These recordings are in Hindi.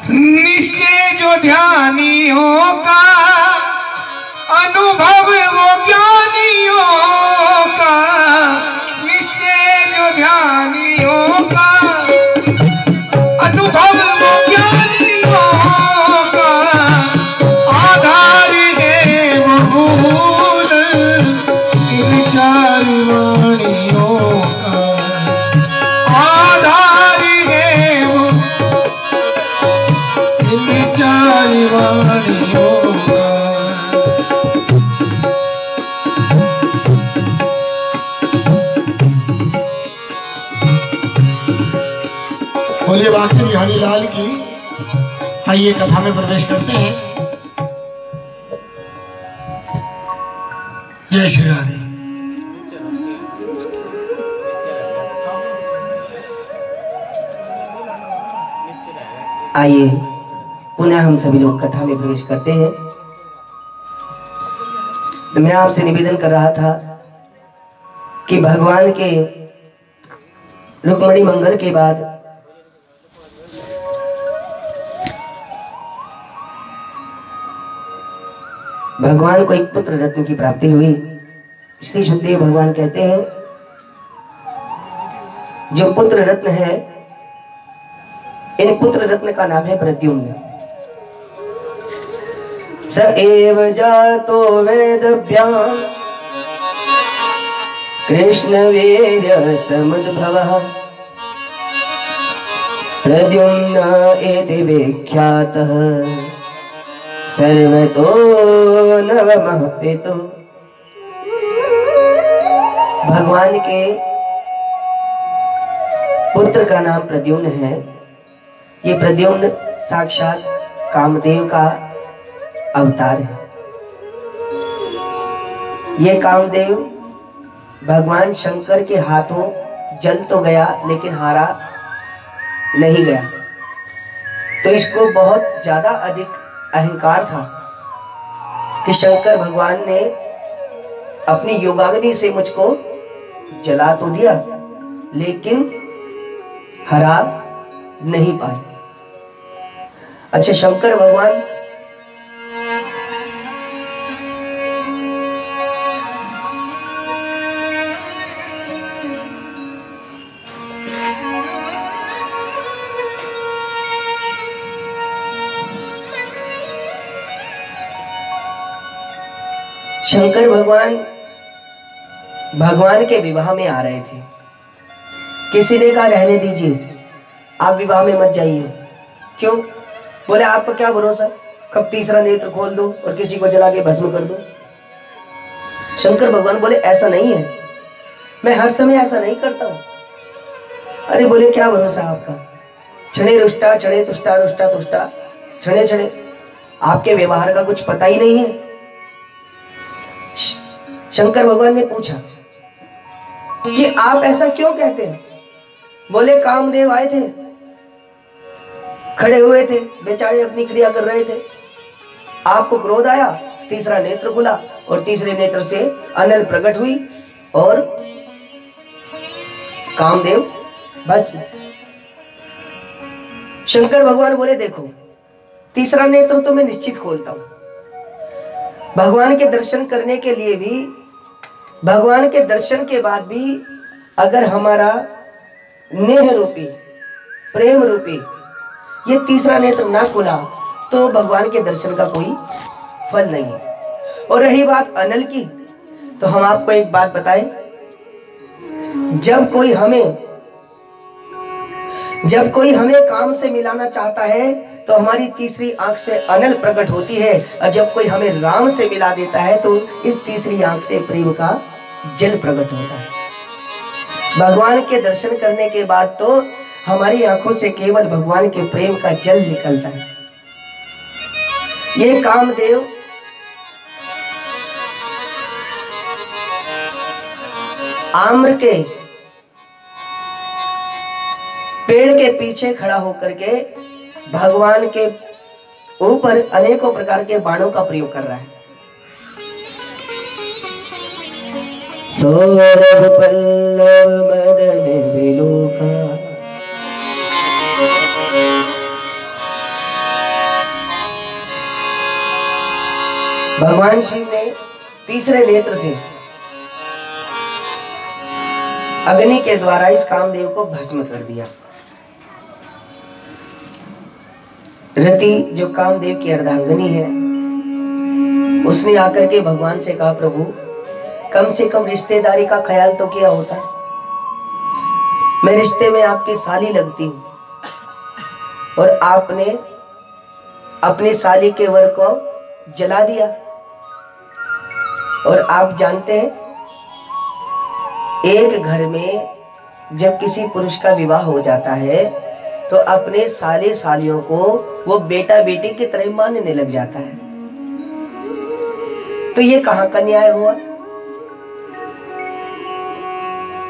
निश्चय जो ध्यानियों का अनुभव वो ज्ञानियों का, निश्चय जो ध्यानियों का अनुभव वो ज्ञानियों का, आधार है वो भूल इन चार वाणियों का, आधार है वो इन चार वाणियों का। बोलिए बाकी बिहारी लाल की। आइए कथा में प्रवेश करते हैं। जय श्री राधे। आइए पुनः हम सभी लोग कथा में प्रवेश करते हैं। तो मैं आपसे निवेदन कर रहा था कि भगवान के रुक्मणी मंगल के बाद भगवान को एक पुत्र रत्न की प्राप्ति हुई। श्री सुखदेव भगवान कहते हैं जो पुत्र रत्न है, इन पुत्र रत्न का नाम है प्रद्युम्न। स एव जातो वेदभ्याम कृष्ण वीर्य समुद्भवः प्रद्युम्न इति विख्यातः सर्वतो नवमः पितुः। भगवान के पुत्र का नाम प्रद्युम्न है। ये प्रद्युम्न साक्षात कामदेव का अवतार है। ये कामदेव भगवान शंकर के हाथों जल तो गया लेकिन हारा नहीं गया। तो इसको बहुत ज्यादा अधिक अहंकार था कि शंकर भगवान ने अपनी योगाग्नि से मुझको जला तो दिया लेकिन हरा नहीं पाए। अच्छा, शंकर भगवान शंकर भगवान के विवाह में आ रहे थे। किसी ने कहा रहने दीजिए, आप विवाह में मत जाइए। क्यों? बोले आपका क्या भरोसा, कब तीसरा नेत्र खोल दो और किसी को जला के भस्म कर दो। शंकर भगवान बोले ऐसा नहीं है, मैं हर समय ऐसा नहीं करता हूं। अरे बोले क्या भरोसा आपका, क्षणे रुष्टा क्षणे तुष्टा रुष्टा तुष्टा क्षणे क्षणे, आपके व्यवहार का कुछ पता ही नहीं है। शंकर भगवान ने पूछा कि आप ऐसा क्यों कहते हैं। बोले कामदेव आए थे, खड़े हुए थे, बेचारे अपनी क्रिया कर रहे थे, आपको क्रोध आया, तीसरा नेत्र खुला और तीसरे नेत्र से अनल प्रकट हुई और कामदेव भस्म। शंकर भगवान बोले देखो, तीसरा नेत्र तो मैं निश्चित खोलता हूं। भगवान के दर्शन करने के लिए भी, भगवान के दर्शन के बाद भी अगर हमारा नेह रूपी, प्रेम रूपी ये तीसरा नेत्र ना खुला तो भगवान के दर्शन का कोई फल नहीं है। और रही बात अनल की, तो हम आपको एक बात बताएं, जब कोई हमें काम से मिलाना चाहता है तो हमारी तीसरी आंख से अनल प्रकट होती है, और जब कोई हमें राम से मिला देता है तो इस तीसरी आंख से प्रेम का जल प्रकट होता है। भगवान के दर्शन करने के बाद तो हमारी आंखों से केवल भगवान के प्रेम का जल निकलता है। ये कामदेव आम्र के पेड़ के पीछे खड़ा होकर के भगवान के ऊपर अनेकों प्रकार के बाणों का प्रयोग कर रहा है। सौरभ पल्लव मदन विलोका भगवान शिव ने तीसरे नेत्र से अग्नि के द्वारा इस कामदेव को भस्म कर दिया। रति जो कामदेव की अर्धांगिनी है, उसने आकर के भगवान से कहा, प्रभु कम से कम रिश्तेदारी का ख्याल तो किया होता है। मैं रिश्ते में आपकी साली लगती हूं और आपने अपने साली के वर को जला दिया। और आप जानते हैं, एक घर में जब किसी पुरुष का विवाह हो जाता है तो अपने साले सालियों को वो बेटा बेटी की तरह मानने लग जाता है। तो ये कहां का न्याय हुआ?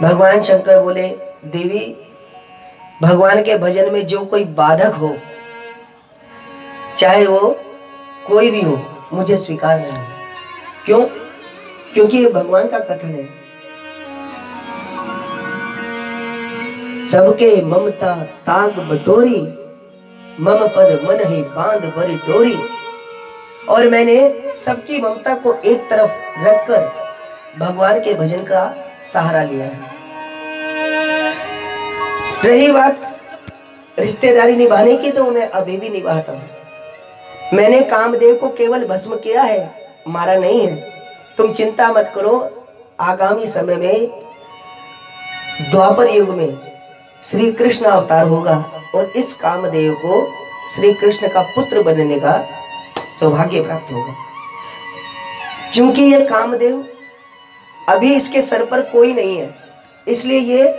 भगवान शंकर बोले, देवी भगवान के भजन में जो कोई बाधक हो, चाहे वो कोई भी हो, मुझे स्वीकार नहीं है। क्यों? क्योंकि ये भगवान का कथन है, सबके ममता ताग बटोरी, मम पद मन ही बांध भरी डोरी। और मैंने सबकी ममता को एक तरफ रखकर भगवान के भजन का सहारा लिया है। रही बात रिश्तेदारी निभाने की, तो मैं अभी भी निभाता हूं। मैंने कामदेव को केवल भस्म किया है, मारा नहीं है। तुम चिंता मत करो, आगामी समय में द्वापर युग में श्री कृष्ण अवतार होगा और इस कामदेव को श्री कृष्ण का पुत्र बनने का सौभाग्य प्राप्त होगा। क्योंकि ये कामदेव अभी इसके सर पर कोई नहीं है, इसलिए ये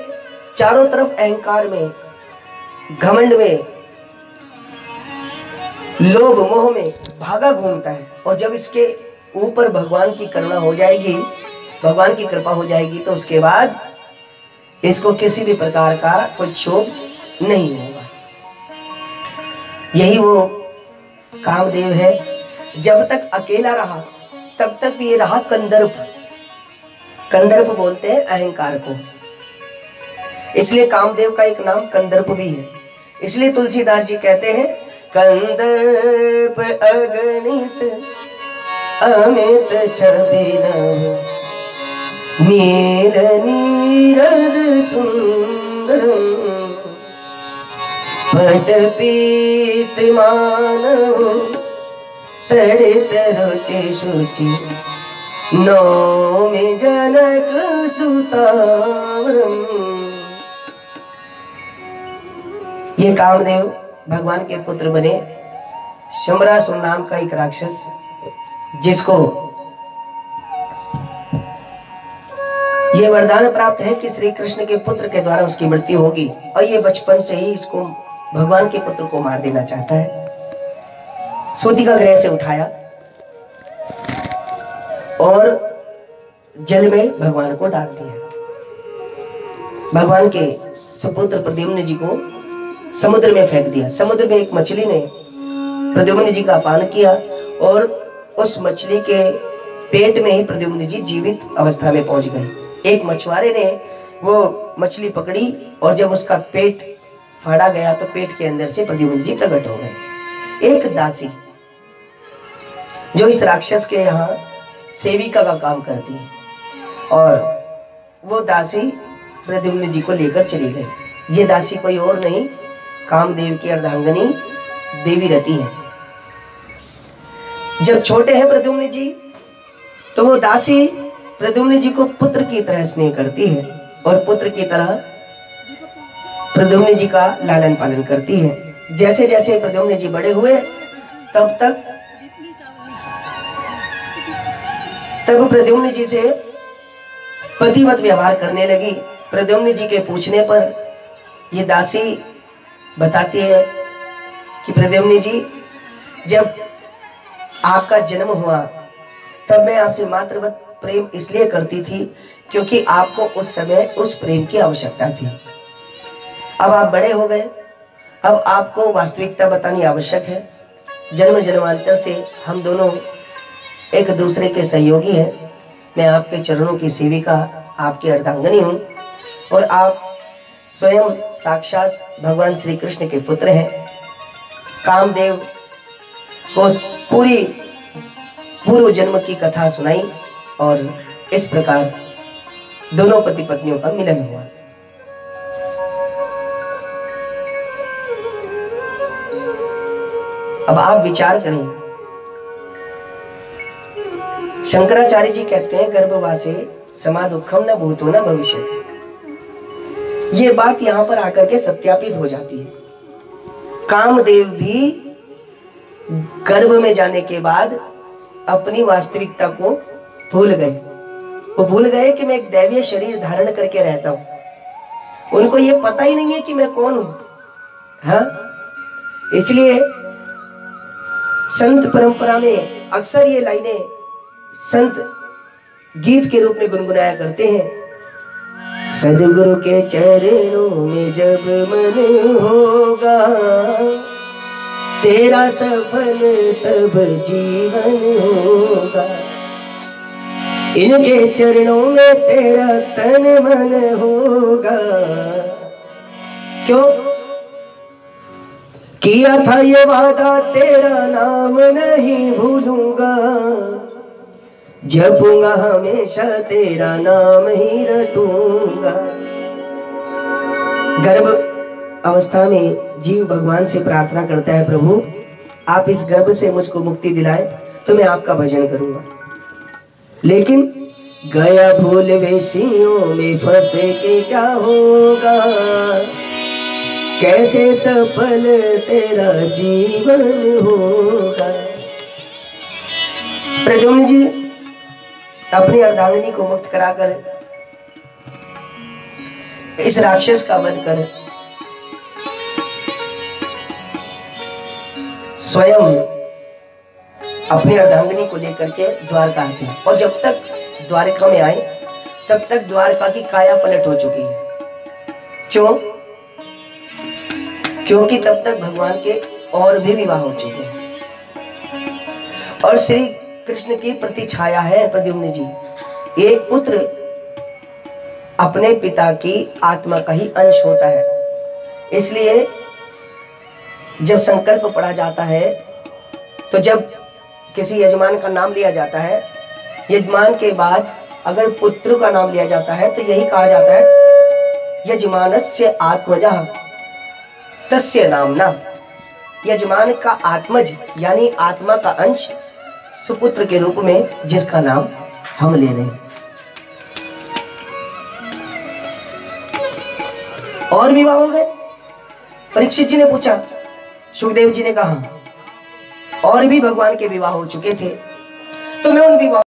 चारों तरफ अहंकार में, घमंड में, लोभ मोह में भागा घूमता है। और जब इसके ऊपर भगवान की करुणा हो जाएगी, भगवान की कृपा हो जाएगी, तो उसके बाद इसको किसी भी प्रकार का कोई क्षोभ नहीं होगा। यही वो कामदेव है। जब तक अकेला रहा तब तक भी ये रहा कंदर्प। कंदर्प बोलते हैं अहंकार को, इसलिए कामदेव का एक नाम कंदर्प भी है। इसलिए तुलसीदास जी कहते हैं, कंदर्प अगणित अमित छबिना, नील नीरद सुंदरम, पट पीत मानव, तड़ित रुचि शुचि, नौमि जनक सुतावरम। ये कामदेव भगवान के पुत्र बने। शंबरासुर नाम का एक राक्षस, जिसको ये वरदान प्राप्त है कि श्री कृष्ण के पुत्र के द्वारा उसकी मृत्यु होगी, और ये बचपन से ही इसको भगवान के पुत्र को मार देना चाहता है। सूतिका गृह से उठाया और जल में भगवान को डाल दिया। भगवान के सुपुत्र प्रद्युम्न जी को समुद्र में फेंक दिया। समुद्र में एक मछली ने प्रद्युम्न जी का पान किया और उस मछली के पेट में ही प्रद्युम्न जी जीवित अवस्था में पहुंच गए। एक मछुआरे ने वो मछली पकड़ी और जब उसका पेट फाड़ा गया तो पेट के अंदर से प्रद्युम्न जी प्रकट हो गए। एक दासी जो इस राक्षस के यहाँ सेविका का काम करती है, और वो दासी प्रद्युम्न जी को लेकर चली गई। ये दासी कोई और नहीं, कामदेव की अर्धांगिनी देवी रति है। जब छोटे हैं प्रद्युम्न जी, तो वो दासी प्रद्युम्न जी को पुत्र की तरह स्नेह करती है और पुत्र की तरह प्रद्युम्न जी का लालन पालन करती है। जैसे जैसे प्रद्युम्न जी बड़े हुए तब प्रद्युम्न जी से पतिवत व्यवहार करने लगी। प्रद्युम्न जी के पूछने पर ये दासी बताती है कि प्रद्युम्न जी, जब आपका जन्म हुआ तब मैं आपसे मातृवत प्रेम इसलिए करती थी क्योंकि आपको उस समय उस प्रेम की आवश्यकता थी। अब आप बड़े हो गए, अब आपको वास्तविकता बतानी आवश्यक है। जन्म जन्मांतर से हम दोनों एक दूसरे के सहयोगी हैं। मैं आपके चरणों की सेविका, आपकी अर्धांगिनी हूँ और आप स्वयं साक्षात भगवान श्री कृष्ण के पुत्र हैं। कामदेव को पूरी पूर्व जन्म की कथा सुनाई और इस प्रकार दोनों पति पत्नियों का मिलन हुआ। अब आप विचार करें, शंकराचार्य जी कहते हैं गर्भवासे समा दुखम न भूतो न भविष्यति। ये बात यहां पर आकर के सत्यापित हो जाती है। कामदेव भी गर्भ में जाने के बाद अपनी वास्तविकता को भूल गए। वो भूल गए कि मैं एक दैवीय शरीर धारण करके रहता हूं। उनको ये पता ही नहीं है कि मैं कौन हूं। हाँ, इसलिए संत परंपरा में अक्सर ये लाइनें संत गीत के रूप में गुनगुनाया करते हैं। सदगुरु के चरणों में जब मन होगा, तेरा सफल तब जीवन होगा। इनके चरणों में तेरा तन मन होगा। क्यों किया था ये वादा, तेरा नाम नहीं भूलूंगा। जपूंगा हमेशा तेरा नाम ही रटूंगा। गर्भ अवस्था में जीव भगवान से प्रार्थना करता है, प्रभु आप इस गर्भ से मुझको मुक्ति दिलाए तो मैं आपका भजन करूंगा। लेकिन गया भूल वेशियों में फंसे के क्या होगा, कैसे सफल तेरा जीवन होगा। प्रद्युम्न जी अपनी अर्धांगिनी को मुक्त कराकर इस राक्षस का वध कर स्वयं अपनी अर्धांगिनी को लेकर के द्वारका आते हैं। और जब तक द्वारका में आए तब तक द्वारका की काया पलट हो चुकी है। क्यों? क्योंकि तब तक भगवान के और भी विवाह हो चुके हैं और श्री कृष्ण की प्रतिछाया है प्रद्युम्न जी। एक पुत्र अपने पिता की आत्मा का ही अंश होता है। इसलिए जब संकल्प पढ़ा जाता है तो जब किसी यजमान का नाम लिया जाता है, यजमान के बाद अगर पुत्र का नाम लिया जाता है तो यही कहा जाता है यजमानस्य आत्मजः तस्य नामना। यजमान का आत्मज यानी आत्मा का अंश सुपुत्र के रूप में जिसका नाम हम ले रहे हैं। और विवाह हो गए? परीक्षित जी ने पूछा, सुखदेव जी ने कहा और भी भगवान के विवाह हो चुके थे। तो मैं उन विवाह